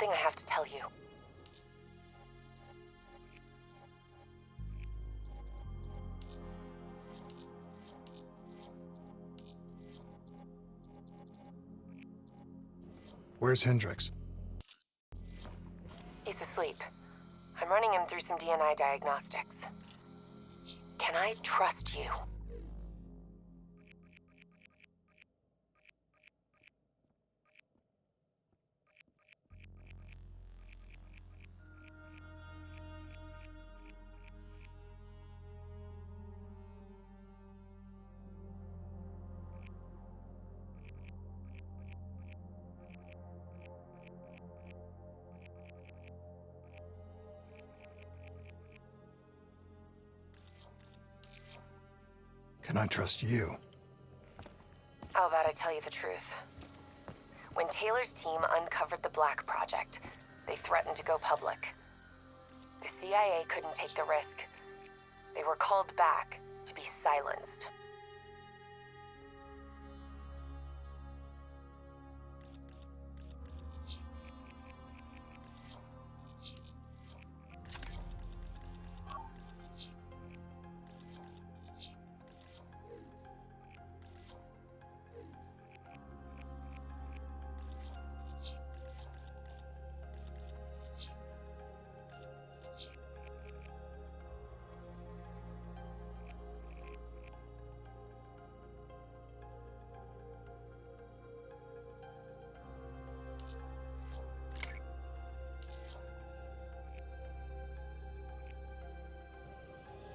something I have to tell you. Where's Hendricks? He's asleep. I'm running him through some DNI diagnostics. Can I trust you? Can I trust you? How about I tell you the truth? When Taylor's team uncovered the Black Project, they threatened to go public. The CIA couldn't take the risk. They were called back to be silenced.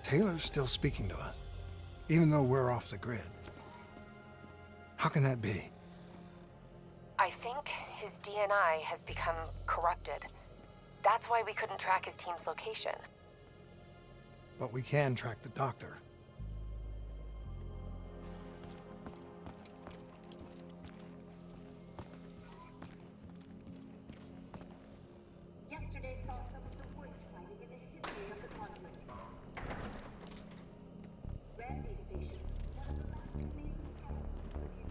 Taylor's still speaking to us, even though we're off the grid. How can that be? I think his DNI has become corrupted. That's why we couldn't track his team's location. But we can track the doctor. Yesterday saw some of the worst fighting in the history of the continent. Randy Station, one of the last remaining towers of the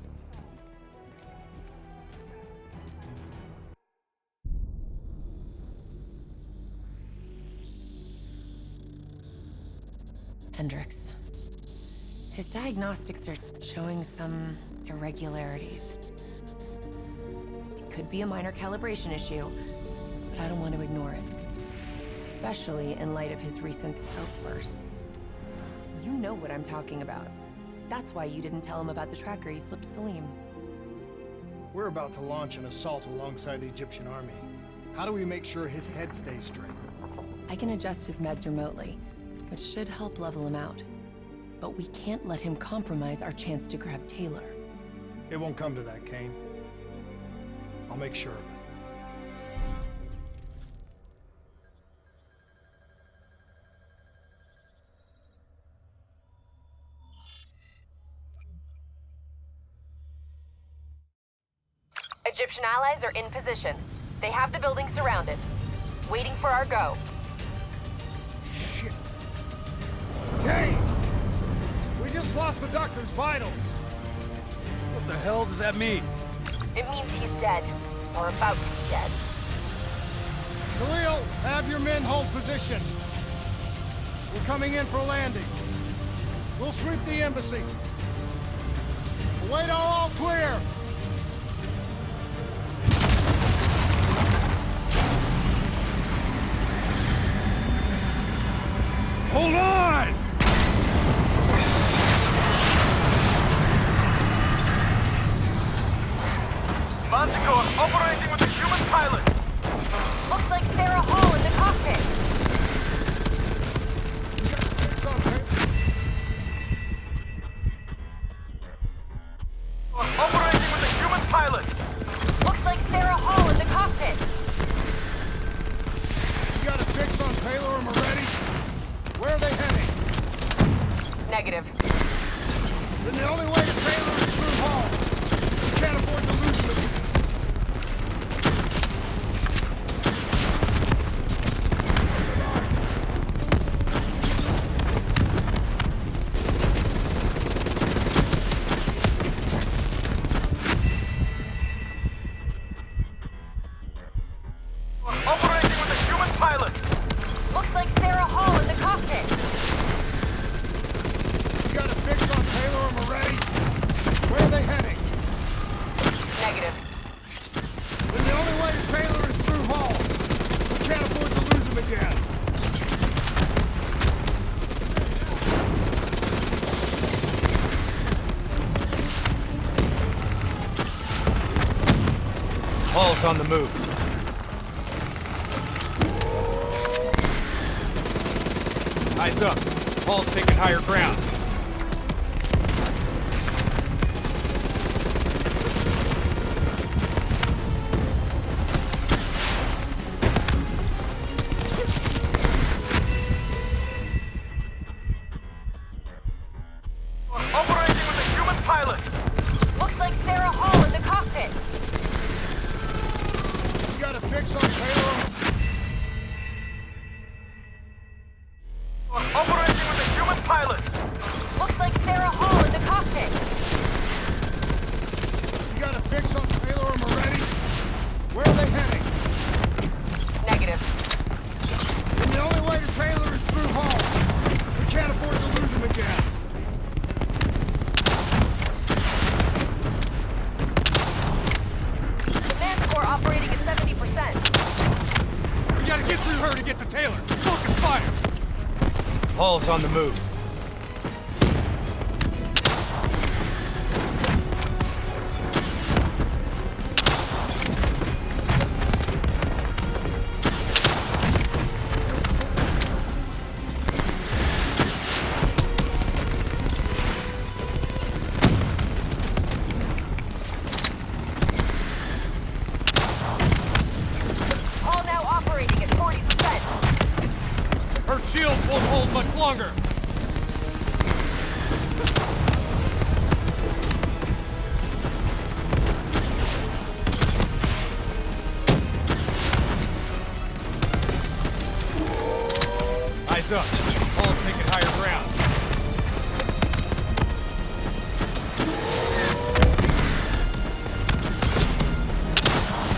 Hendricks. His diagnostics are showing some irregularities. It could be a minor calibration issue, but I don't want to ignore it. Especially in light of his recent outbursts. You know what I'm talking about. That's why you didn't tell him about the tracker he slipped Salim. We're about to launch an assault alongside the Egyptian army. How do we make sure his head stays straight? I can adjust his meds remotely, which should help level him out. But we can't let him compromise our chance to grab Taylor. It won't come to that, Kane. I'll make sure of it. Egyptian allies are in position. They have the building surrounded. Waiting for our go. Shit. Kane! We just lost the doctor's vitals. What the hell does that mean? It means he's dead. Or about to be dead. Khalil, have your men hold position. We're coming in for landing. We'll sweep the embassy. Wait all clear. Hold on! Manticore operating with a human pilot! Looks like Sarah Hall in the cockpit. Operating with a human pilot! Looks like Sarah Hall in the cockpit. You got a fix on Taylor and Moretti? Where are they heading? Negative. Then the only way to Taylor is through Hall. We can't afford to lose them. Negative. Then the only way to Taylor is through Hall. We can't afford to lose him again. Hall's on the move. Eyes up. Hall's taking higher ground. Operating with a human pilot. Looks like Sarah Hall in the cockpit. You got a fix on Taylor? Operating with a human pilot. Looks like Sarah Hall in the cockpit. You got a fix on Taylor and Moretti? Where are they heading? Negative. And the only way to Taylor is through Hall. We can't afford to lose him again. The Manticore operating at 70%. We gotta get through her to get to Taylor. Focus fire. Hall's on the move. Hall now operating at 40%. Her shield won't hold much longer. Eyes up. Hall's taking higher ground.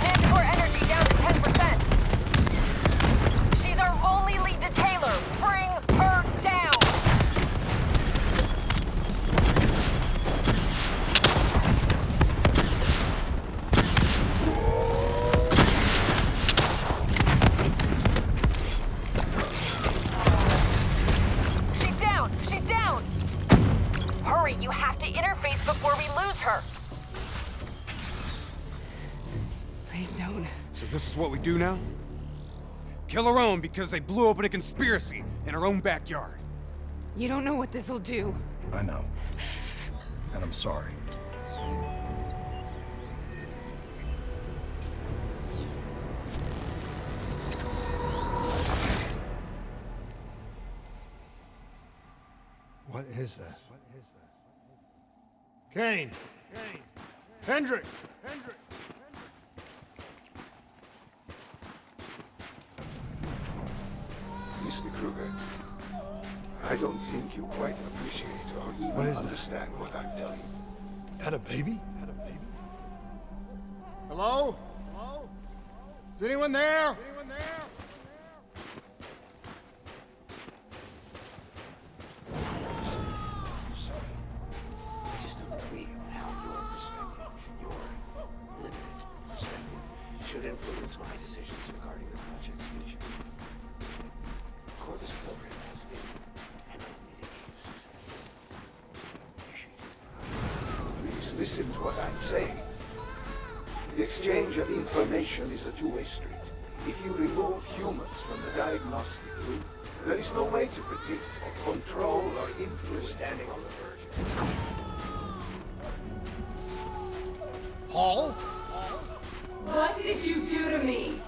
Manticore energy down to 10%. She's our only lead to Taylor. Bring her down. She's down. She's down. Hurry, you have to interface before we lose her. Please don't. So this is what we do now? Kill our own because they blew open a conspiracy in our own backyard. You don't know what this'll do. I know. And I'm sorry. What is this? Kane! Hendrik! Mr. Kruger, I don't think you quite appreciate or even What is that? understand what I'm telling you. Is that a baby? Hello? Is anyone there? I just know that we, now your perspective, your limited perspective, should influence my decisions regarding the project's future. Corvus program has been an unmitigated success. You should be proud. Please listen to what I'm saying. The exchange of information is a two-way street. If you remove humans from the diagnostic loop, there is no way to predict, control, or influence standing on the verge. Hall? What did you do to me?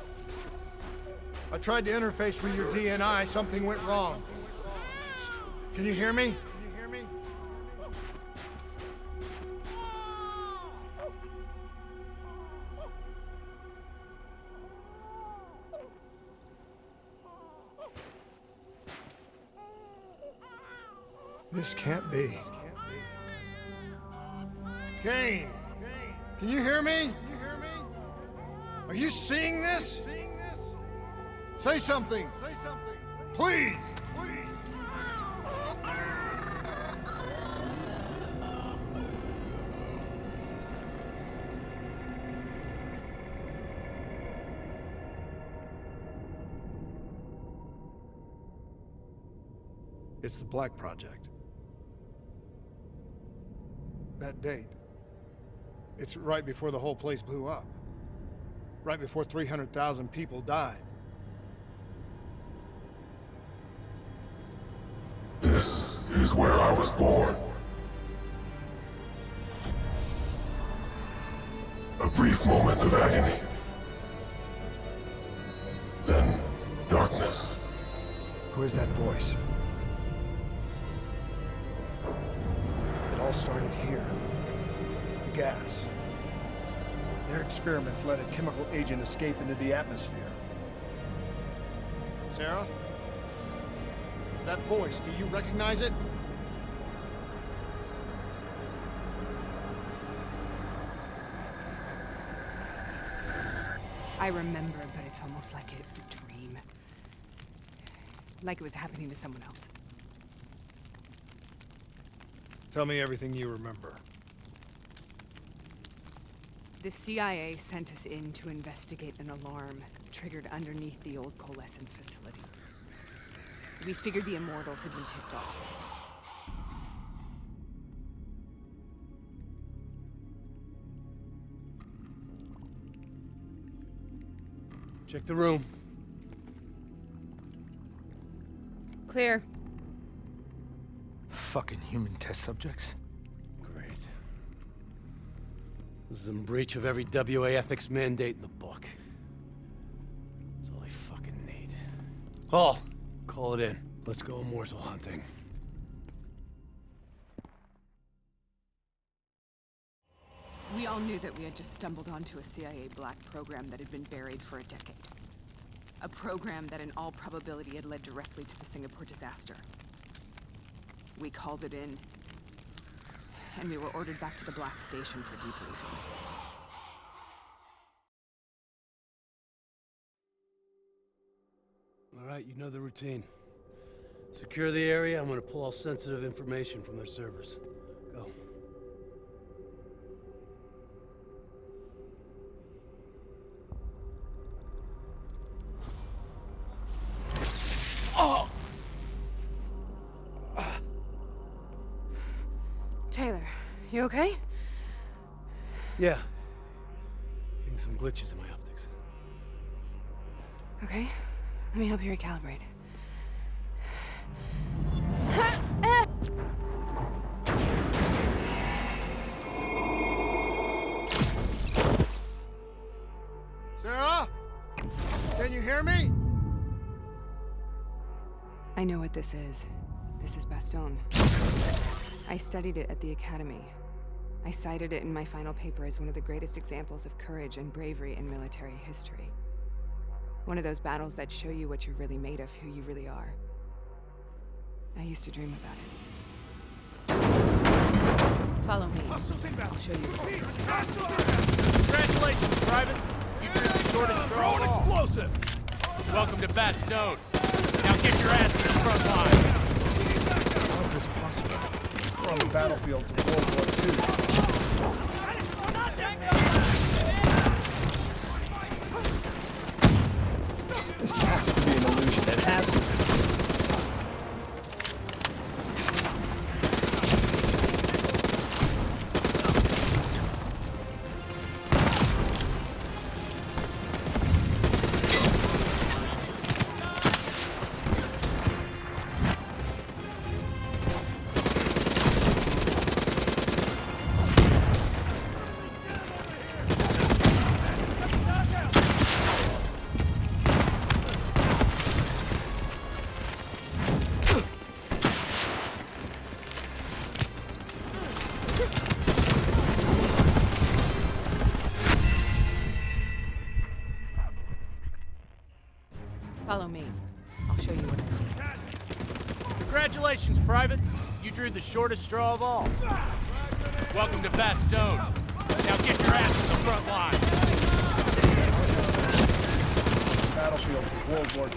I tried to interface with your DNI. Something went wrong. Can you hear me? This can't be. Kane! Can you hear me? Are you seeing this? Say something! Please! It's the Black Project. That date. It's right before the whole place blew up. Right before 300,000 people died. This is where I was born. A brief moment of agony. Then, darkness. Who is that voice? It all started here. The gas. Their experiments let a chemical agent escape into the atmosphere. Sarah? That voice, do you recognize it? I remember, but it's almost like it was a dream. Like it was happening to someone else. Tell me everything you remember. The CIA sent us in to investigate an alarm triggered underneath the old coalescence facility. We figured the Immortals had been tipped off. Check the room. Clear. Fucking human test subjects. Great. This is in breach of every WA ethics mandate in the book. That's all they fucking need. Hall, call it in. Let's go immortal hunting. We all knew that we had just stumbled onto a CIA black program that had been buried for a decade. A program that in all probability had led directly to the Singapore disaster. We called it in, and we were ordered back to the Black Station for debriefing. All right, you know the routine. Secure the area. I'm gonna pull all sensitive information from their servers. Go. Taylor, you okay? Yeah. Getting some glitches in my optics. Okay, let me help you recalibrate. Sarah? Can you hear me? I know what this is. This is Bastogne. I studied it at the Academy. I cited it in my final paper as one of the greatest examples of courage and bravery in military history. One of those battles that show you what you're really made of, who you really are. I used to dream about it. Follow me. I'll show you. Congratulations, Private. You drew the shortest straw of all. Explosive. Welcome to Bastogne. Now get your ass to the front line. How is this possible? We're on the battlefields of World War II. This has to be an illusion. It has to be. Follow me. I'll show you what I mean. Congratulations, Private. You drew the shortest straw of all. Welcome to Bastogne. Now get your ass to the front line. Battlefields of World War II.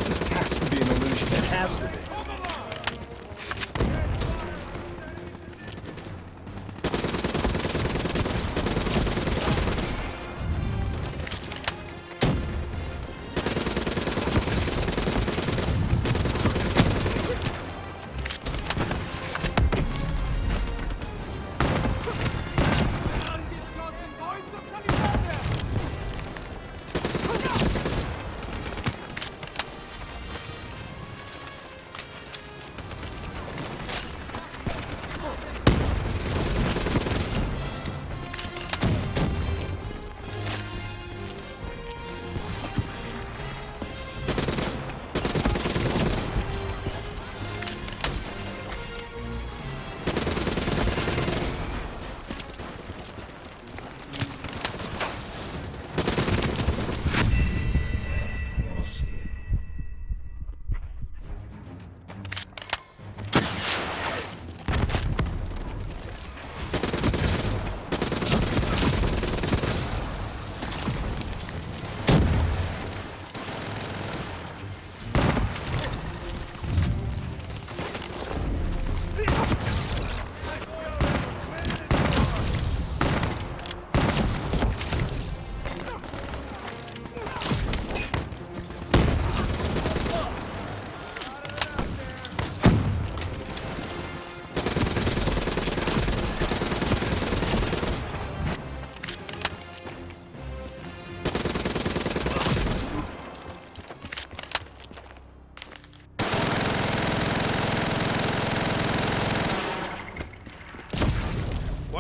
This has to be an illusion. It has to be.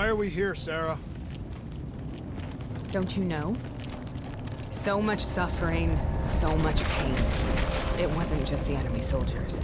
Why are we here, Sarah? Don't you know? So much suffering, so much pain. It wasn't just the enemy soldiers.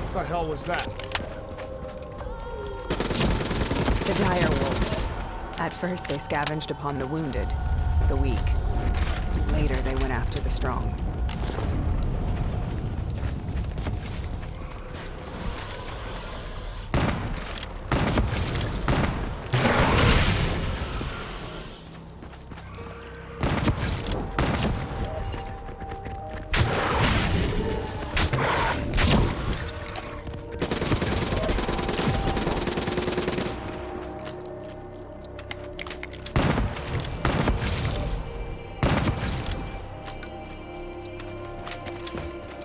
What the hell was that? The dire wolves. At first, they scavenged upon the wounded, the weak. Later, they went after the strong.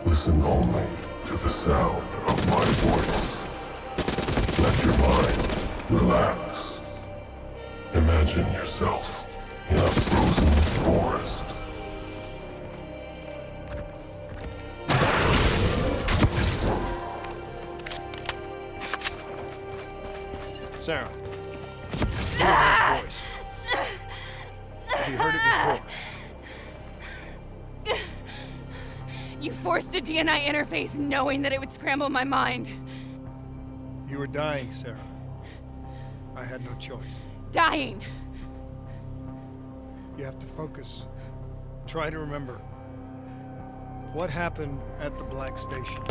Listen only to the sound of my voice. Let your mind relax. Imagine yourself in a frozen forest. Sarah. You know that voice. Have you heard it before? You forced a DNI interface knowing that it would scramble my mind. You were dying, Sarah. I had no choice. Dying! You have to focus. Try to remember. What happened at the Black Station?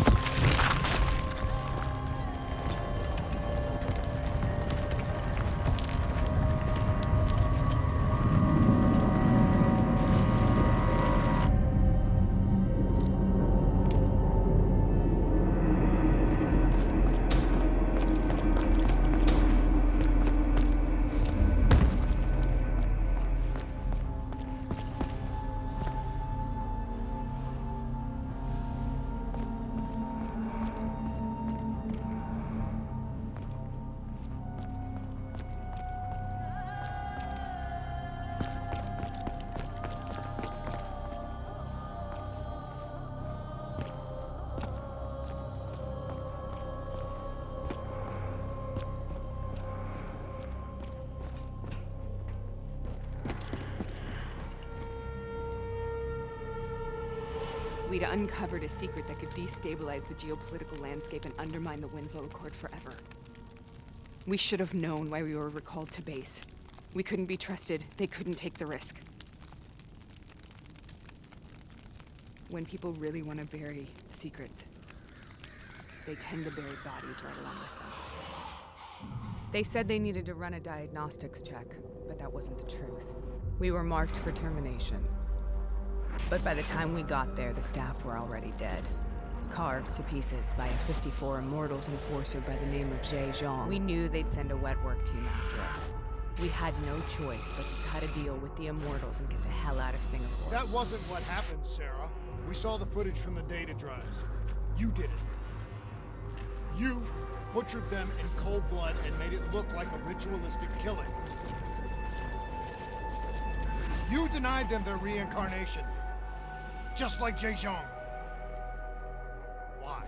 We'd uncovered a secret that could destabilize the geopolitical landscape and undermine the Winslow Accord forever. We should have known why we were recalled to base. We couldn't be trusted. They couldn't take the risk. When people really want to bury secrets, they tend to bury bodies right along with them. They said they needed to run a diagnostics check, but that wasn't the truth. We were marked for termination. But by the time we got there, the staff were already dead. Carved to pieces by a 54 Immortals enforcer by the name of Jay Zhang. We knew they'd send a wet work team after us. We had no choice but to cut a deal with the Immortals and get the hell out of Singapore. That wasn't what happened, Sarah. We saw the footage from the data drives. You did it. You butchered them in cold blood and made it look like a ritualistic killing. You denied them their reincarnation. just like Zhejiang. Why?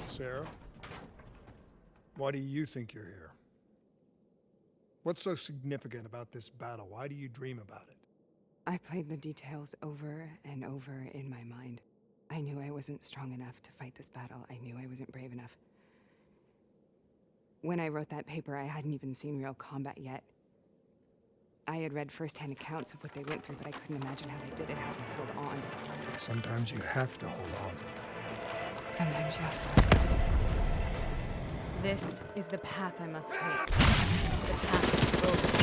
Sarah, why do you think you're here? What's so significant about this battle? Why do you dream about it? I played the details over and over in my mind. I knew I wasn't strong enough to fight this battle. I knew I wasn't brave enough. When I wrote that paper, I hadn't even seen real combat yet. I had read firsthand accounts of what they went through, but I couldn't imagine how they did it, how they held on. Sometimes you have to hold on. Sometimes you have to. This is the path I must take. The path to growth.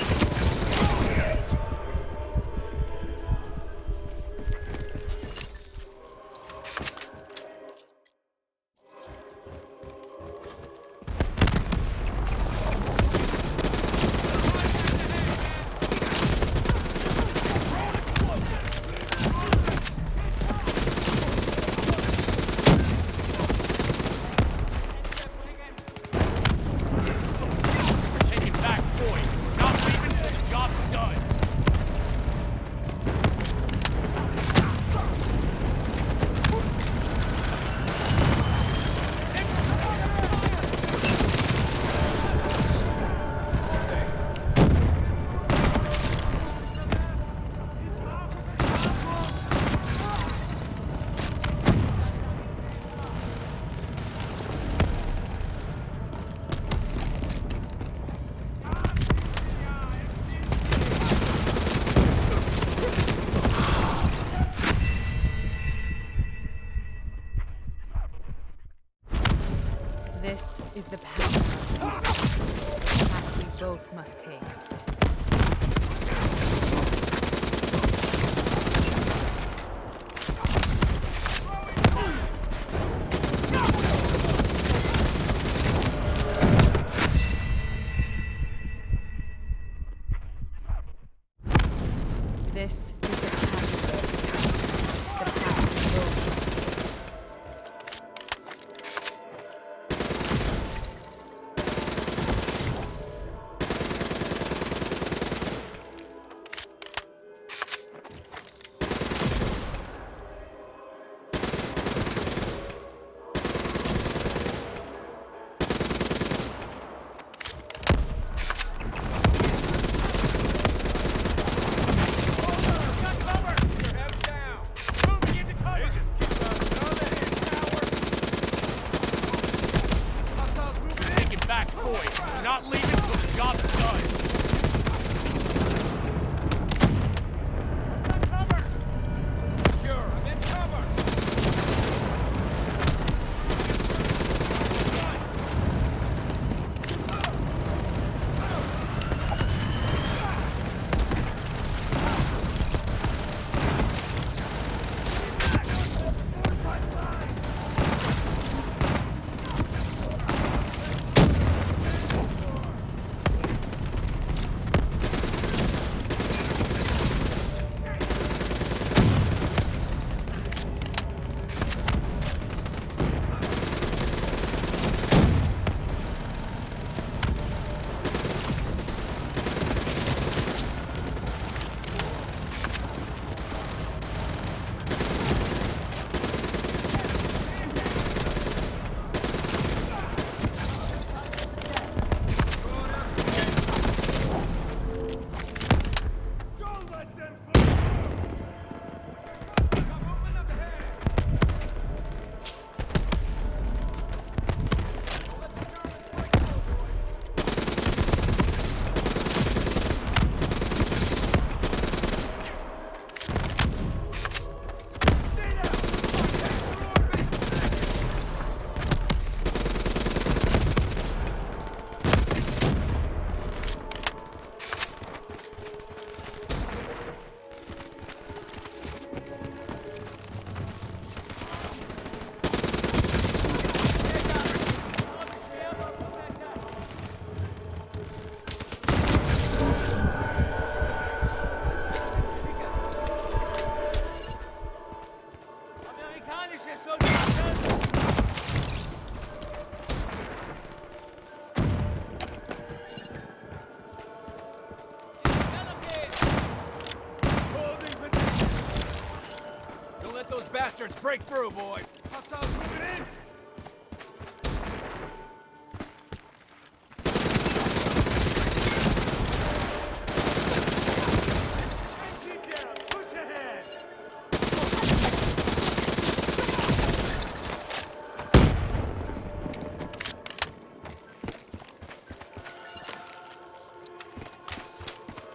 This is the path. The path we both must take. This is the path. The path we both must take. Not leaving till the job's done. Cover! Secure. In cover! Don't let those bastards break through, boys. Hostiles moving in.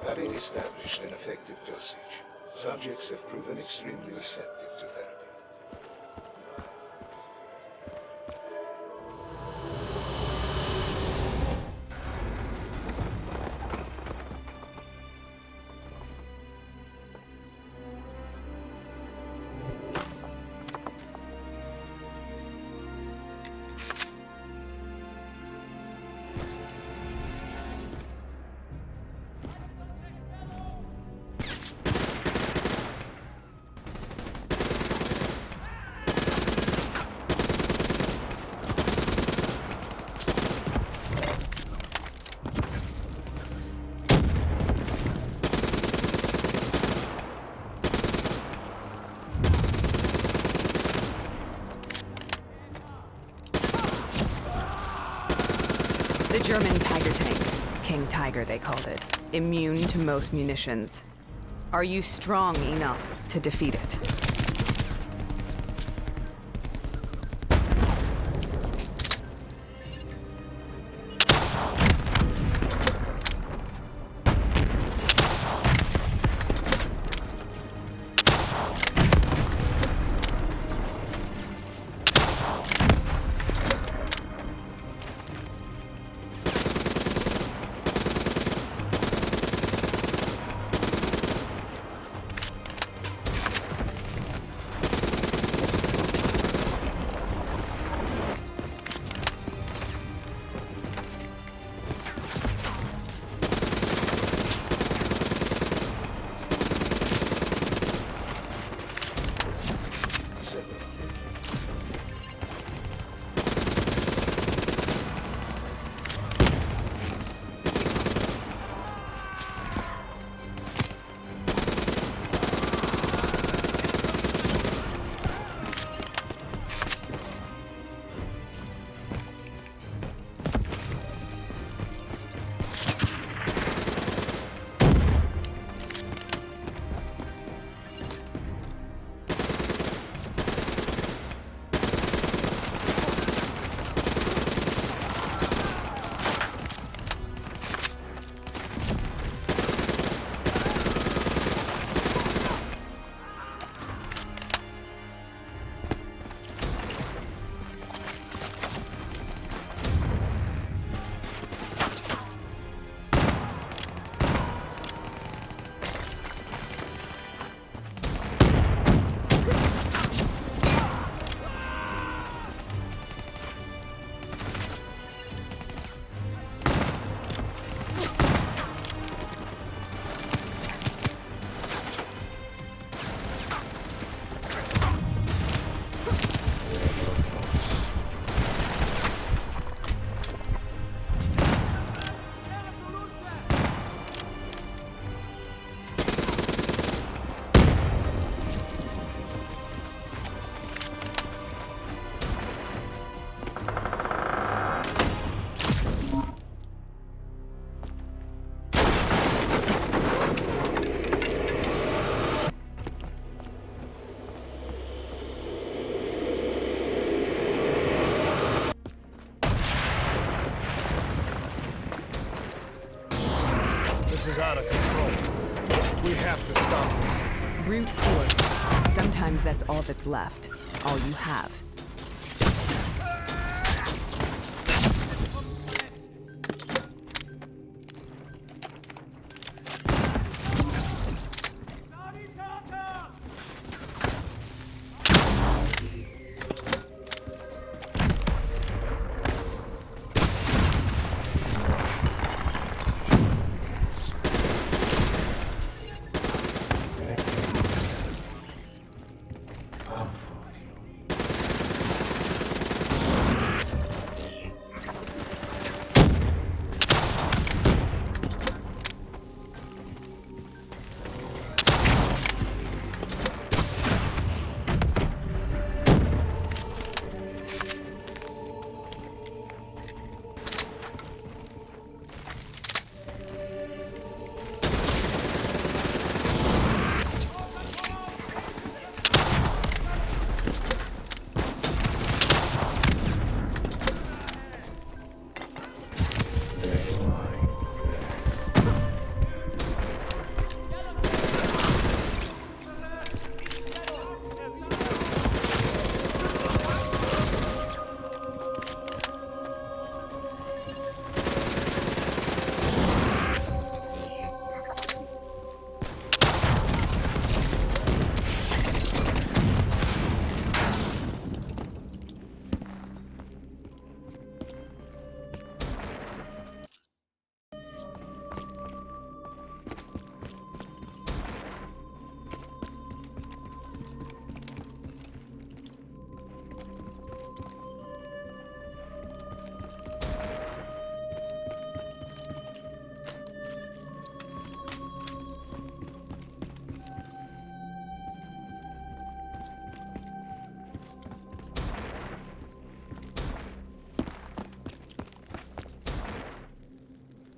Having established an effective dosage, subjects have proven extremely receptive to therapy. The German Tiger tank. King Tiger, they called it. Immune to most munitions. Are you strong enough to defeat it? This is out of control. We have to stop this. Brute force. Sometimes that's all that's left. All you have.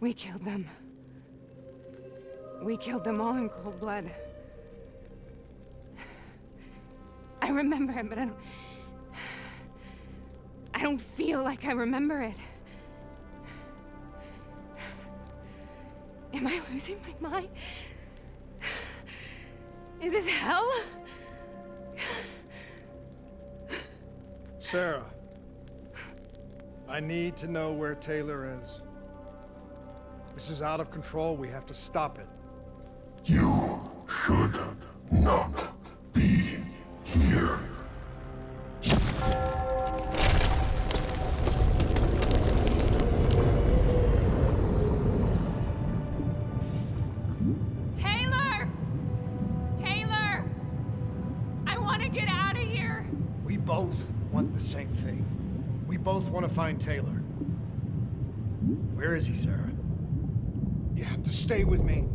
We killed them. We killed them all in cold blood. I remember it, but I don't feel like I remember it. Am I losing my mind? Is this hell? Sarah, I need to know where Taylor is. This is out of control. We have to stop it. You should not be here. Taylor! Taylor! I want to get out of here! We both want the same thing. We both want to find Taylor. Where is he, Sarah? You have to stay with me.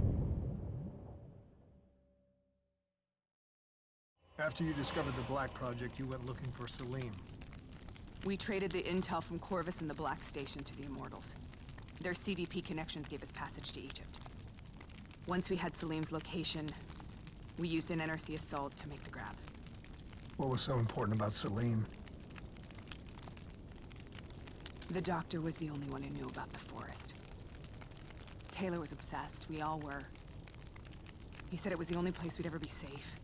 After you discovered the Black Project, you went looking for Salim. We traded the intel from Corvus and the Black Station to the Immortals. Their CDP connections gave us passage to Egypt. Once we had Salim's location, we used an NRC assault to make the grab. What was so important about Salim? The doctor was the only one who knew about the forest. Taylor was obsessed. We all were. He said it was the only place we'd ever be safe.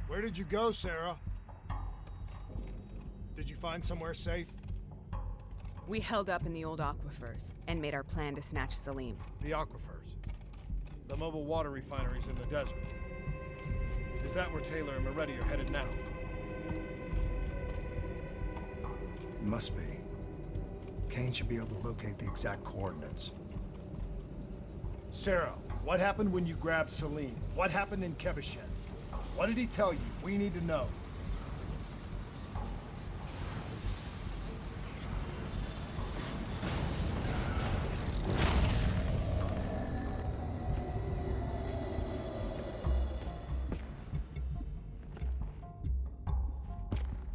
Where did you go, Sarah? Did you find somewhere safe? We held up in the old aquifers and made our plan to snatch Salim. The aquifers. The mobile water refineries in the desert. Is that where Taylor and Moretti are headed now? It must be. Kane should be able to locate the exact coordinates. Sarah, what happened when you grabbed Salim? What happened in Kevashet? What did he tell you? We need to know.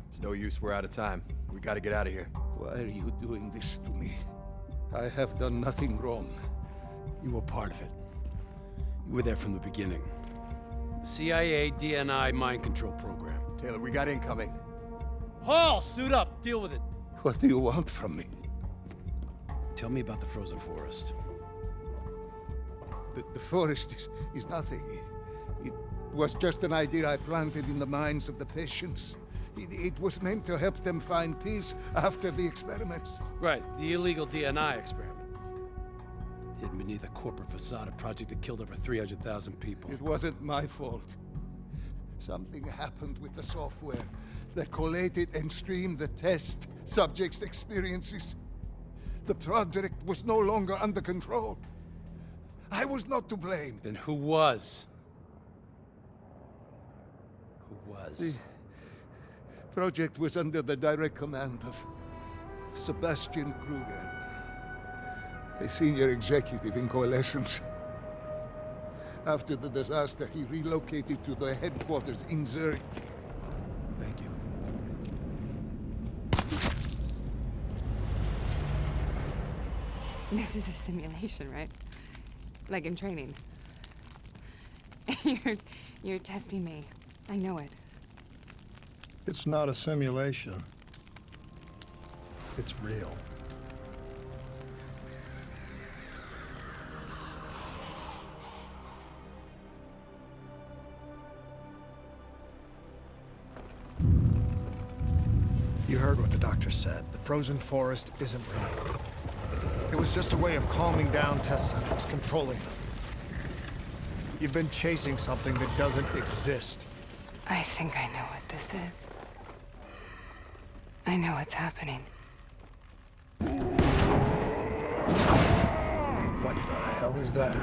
It's no use, we're out of time. We gotta get out of here. Why are you doing this to me? I have done nothing wrong. You were part of it. You were there from the beginning. The CIA DNI mind control program. Taylor, we got incoming. Hall, suit up. Deal with it. What do you want from me? Tell me about the frozen forest. The forest is nothing. It was just an idea I planted in the minds of the patients. It was meant to help them find peace after the experiments. Right, the illegal DNI experiment. Hidden beneath a corporate facade, a project that killed over 300,000 people. It wasn't my fault. Something happened with the software that collated and streamed the test subjects' experiences. The project was no longer under control. I was not to blame. Then who was? Who was? The project was under the direct command of Sebastian Kruger, a senior executive in Coalescence. After the disaster, he relocated to the headquarters in Zurich. Thank you. This is a simulation, right? Like in training. You're testing me. I know it. It's not a simulation. It's real. You heard what the doctor said. The frozen forest isn't real. It was just a way of calming down test subjects, controlling them. You've been chasing something that doesn't exist. I think I know what this is. I know what's happening. What the hell is that?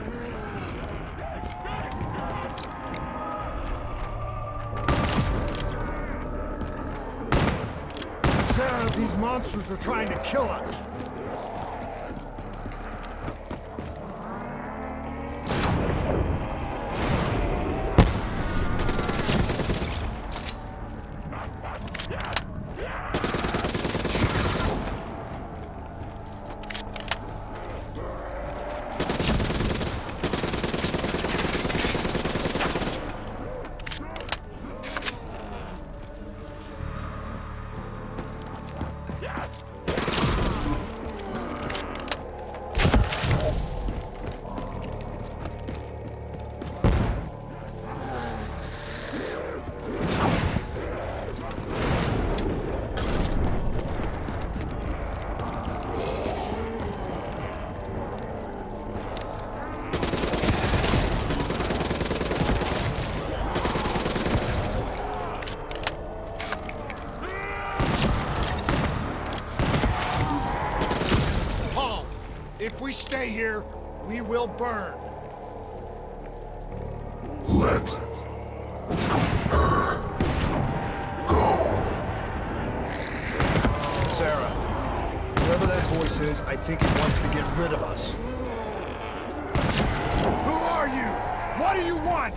Sarah, these monsters are trying to kill us. If we stay here, we will burn. Let her go. Sarah, whoever that voice is, I think it wants to get rid of us. Who are you? What do you want?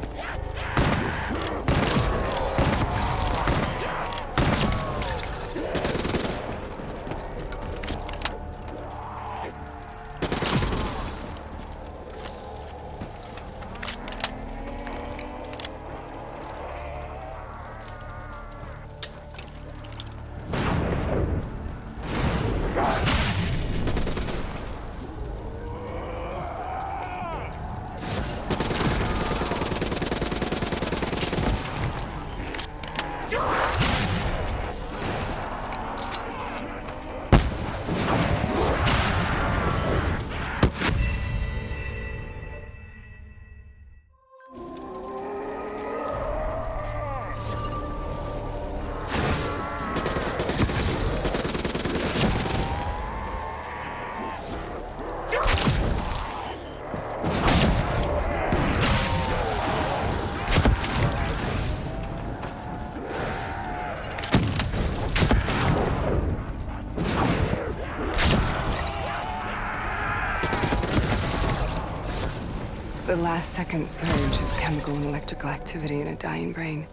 The last-second surge of chemical and electrical activity in a dying brain.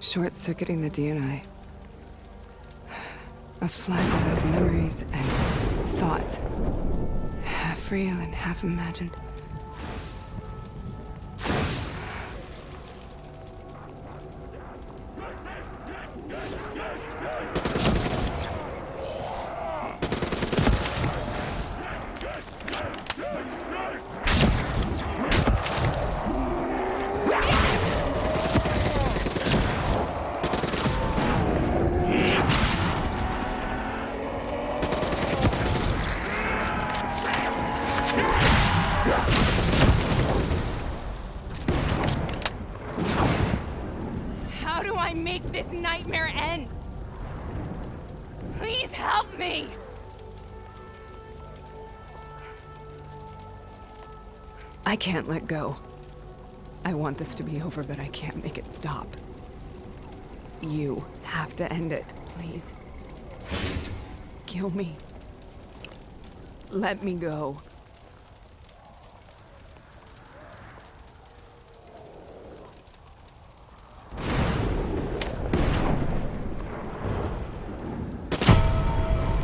Short-circuiting the DNA. A flood of memories and thoughts. Half real and half imagined. How do I make this nightmare end? Please help me! I can't let go. I want this to be over, but I can't make it stop. You have to end it, please. Kill me. Let me go.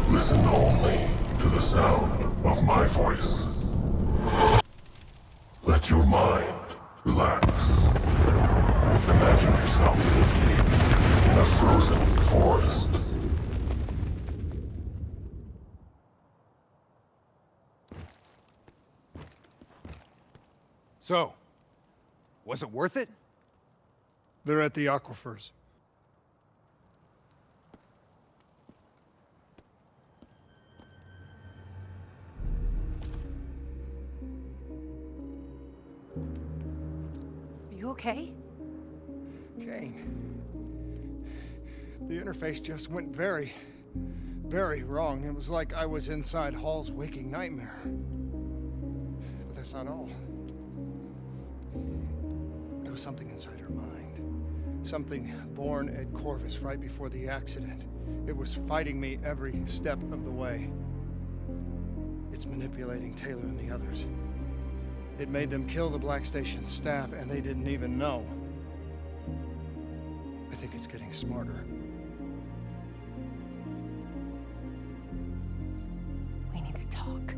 Listen only to the sound of my voice. Let your mind relax. Imagine yourself in a frozen forest. So, was it worth it? They're at the aquifers. You okay? Kane. The interface just went very, very wrong. It was like I was inside Hall's waking nightmare. But that's not all. There was something inside her mind. Something born at Corvus right before the accident. It was fighting me every step of the way. It's manipulating Taylor and the others. It made them kill the Black Station staff, and they didn't even know. I think it's getting smarter. We need to talk.